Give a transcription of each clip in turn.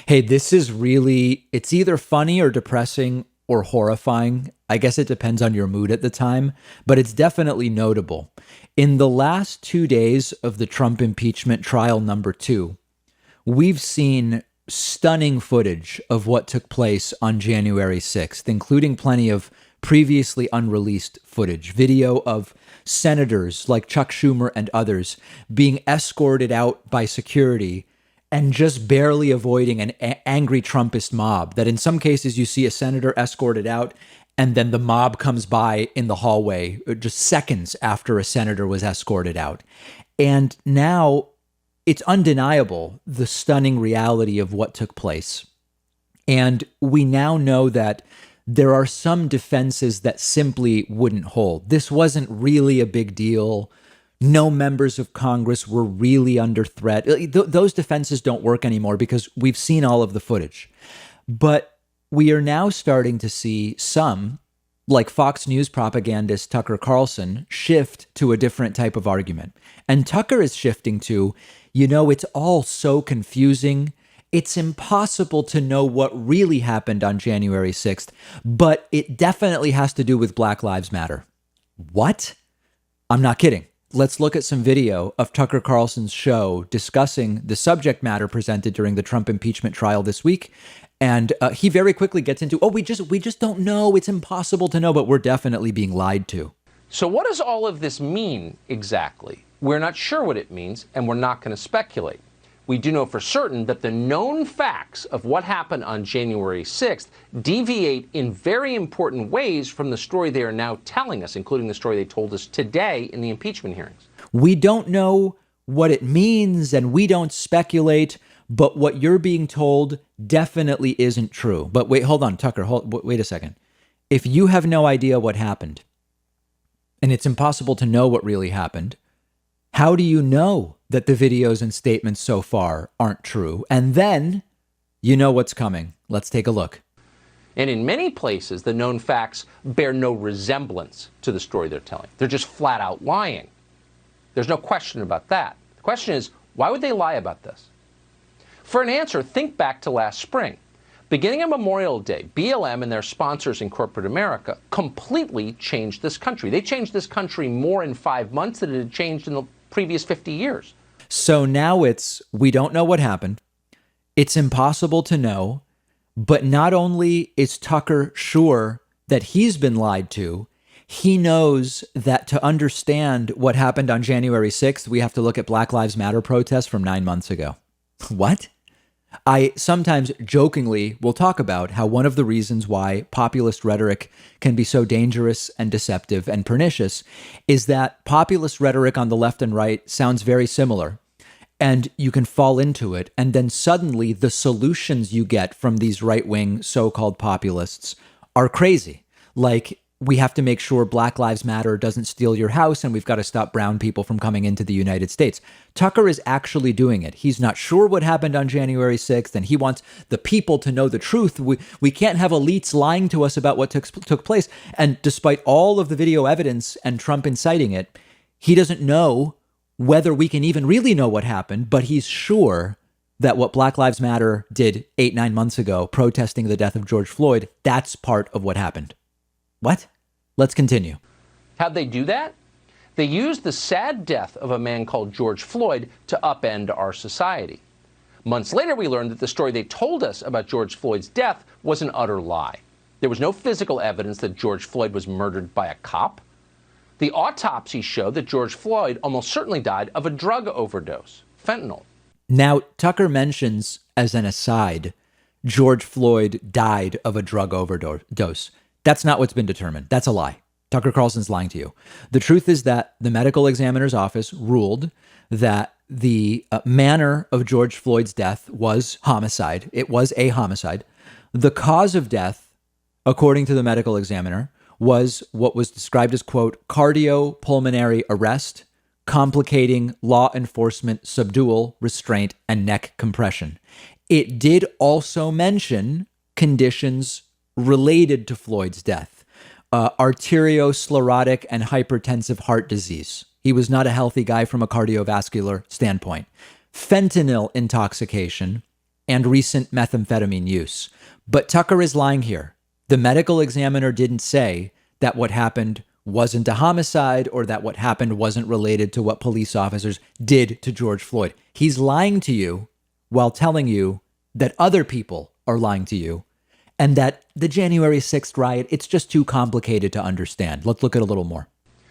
Hey, this is really, it's either funny or depressing or horrifying. I guess it depends on your mood at the time, but it's definitely notable. In the last 2 days of the Trump impeachment trial number two, we've seen stunning footage of what took place on January 6th, including plenty of previously unreleased footage, video of senators like Chuck Schumer and others being escorted out by security and just barely avoiding an angry Trumpist mob. That in some cases you see a senator escorted out and then the mob comes by in the hallway just seconds after a senator was escorted out. And now it's undeniable the stunning reality of what took place. And we now know that there are some defenses that simply wouldn't hold. This wasn't really a big deal. No members of Congress were really under threat. Those defenses don't work anymore because we've seen all of the footage. But we are now starting to see some, like Fox News propagandist Tucker Carlson, shift to a different type of argument. And Tucker is shifting to, it's all so confusing. It's impossible to know what really happened on January 6th, but it definitely has to do with Black Lives Matter. What? I'm not kidding. Let's look at some video of Tucker Carlson's show discussing the subject matter presented during the Trump impeachment trial this week. And he very quickly gets into, we just don't know. It's impossible to know, but we're definitely being lied to. So what does all of this mean exactly? We're not sure what it means, and we're not going to speculate. We do know for certain that the known facts of what happened on January 6th deviate in very important ways from the story they are now telling us, including the story they told us today in the impeachment hearings. We don't know what it means and we don't speculate, but what you're being told definitely isn't true. But wait, hold on, Tucker, wait a second. If you have no idea what happened and it's impossible to know what really happened, how do you know that the videos and statements so far aren't true? And then you know what's coming. Let's take a look. And in many places, the known facts bear no resemblance to the story they're telling. They're just flat out lying. There's no question about that. The question is, why would they lie about this? For an answer, think back to last spring. Beginning on Memorial Day, BLM and their sponsors in corporate America completely changed this country. They changed this country more in 5 months than it had changed in the previous 50 years. So now we don't know what happened. It's impossible to know. But not only is Tucker sure that he's been lied to, he knows that to understand what happened on January 6th, we have to look at Black Lives Matter protests from 9 months ago. What? I sometimes jokingly will talk about how one of the reasons why populist rhetoric can be so dangerous and deceptive and pernicious is that populist rhetoric on the left and right sounds very similar. And you can fall into it. And then suddenly the solutions you get from these right-wing so-called populists are crazy. Like, we have to make sure Black Lives Matter doesn't steal your house, and we've got to stop brown people from coming into the United States. Tucker is actually doing it. He's not sure what happened on January 6th, and he wants the people to know the truth. We can't have elites lying to us about what took place. And despite all of the video evidence and Trump inciting it, he doesn't know whether we can even really know what happened, but he's sure that what Black Lives Matter did 8-9 months ago, protesting the death of George Floyd, that's part of what happened. What? Let's continue. How'd they do that? They used the sad death of a man called George Floyd to upend our society. Months later, we learned that the story they told us about George Floyd's death was an utter lie. There was no physical evidence that George Floyd was murdered by a cop. The autopsy showed that George Floyd almost certainly died of a drug overdose, fentanyl. Now, Tucker mentions, as an aside, George Floyd died of a drug overdose. That's not what's been determined. That's a lie. Tucker Carlson's lying to you. The truth is that the medical examiner's office ruled that the manner of George Floyd's death was homicide. It was a homicide. The cause of death, according to the medical examiner, was what was described as, quote, cardiopulmonary arrest, complicating law enforcement subdual, restraint, and neck compression. It did also mention conditions related to Floyd's death, arteriosclerotic and hypertensive heart disease. He was not a healthy guy from a cardiovascular standpoint. Fentanyl intoxication and recent methamphetamine use. But Tucker is lying here. The medical examiner didn't say that what happened wasn't a homicide or that what happened wasn't related to what police officers did to George Floyd. He's lying to you while telling you that other people are lying to you and that the January 6th riot, it's just too complicated to understand. Let's look at a little more.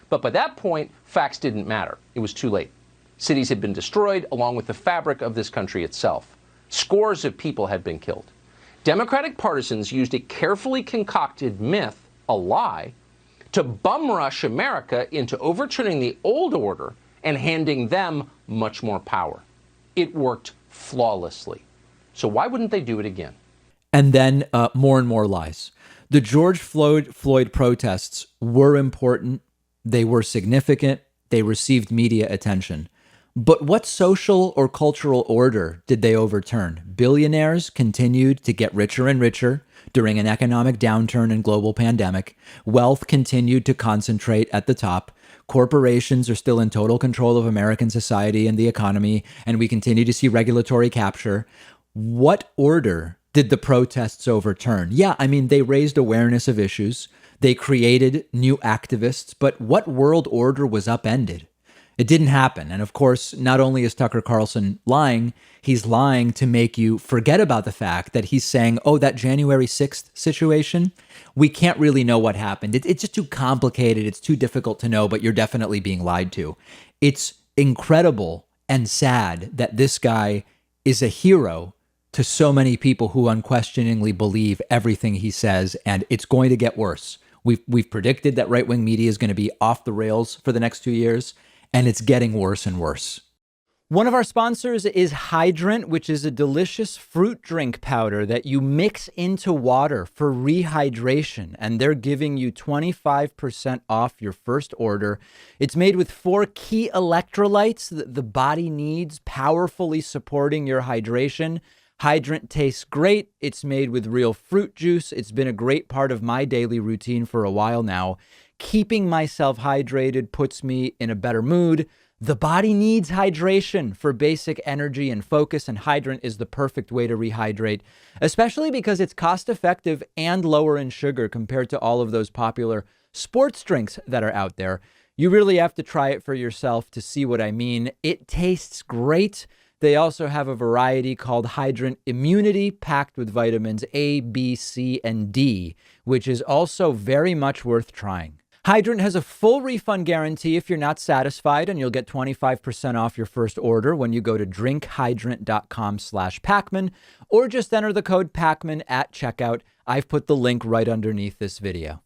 But by that point, facts didn't matter. It was too late. Cities had been destroyed, along with the fabric of this country itself. Scores of people had been killed. Democratic partisans used a carefully concocted myth, a lie, to bum rush America into overturning the old order and handing them much more power. It worked flawlessly. So why wouldn't they do it again? And then more and more lies. The George Floyd protests were important. They were significant. They received media attention. But what social or cultural order did they overturn? Billionaires continued to get richer and richer during an economic downturn and global pandemic. Wealth continued to concentrate at the top. Corporations are still in total control of American society and the economy, and we continue to see regulatory capture. What order did the protests overturn? Yeah, I mean, they raised awareness of issues. They created new activists, but what world order was upended? It didn't happen. And of course, not only is Tucker Carlson lying, he's lying to make you forget about the fact that he's saying, oh, that January 6th situation, we can't really know what happened. It's just too complicated. It's too difficult to know, but you're definitely being lied to. It's incredible and sad that this guy is a hero to so many people who unquestioningly believe everything he says, and it's going to get worse. We've predicted that right-wing media is going to be off the rails for the next 2 years, and it's getting worse and worse. One of our sponsors is Hydrant, which is a delicious fruit drink powder that you mix into water for rehydration, and they're giving you 25% off your first order. It's made with 4 key electrolytes that the body needs, powerfully supporting your hydration. Hydrant tastes great. It's made with real fruit juice. It's been a great part of my daily routine for a while now. Keeping myself hydrated puts me in a better mood. The body needs hydration for basic energy and focus, and Hydrant is the perfect way to rehydrate, especially because it's cost-effective and lower in sugar compared to all of those popular sports drinks that are out there. You really have to try it for yourself to see what I mean. It tastes great. They also have a variety called Hydrant Immunity, packed with vitamins A, B, C, and D, which is also very much worth trying. Hydrant has a full refund guarantee if you're not satisfied, and you'll get 25% off your first order when you go to drinkhydrant.com/Pakman, or just enter the code Pakman at checkout. I've put the link right underneath this video.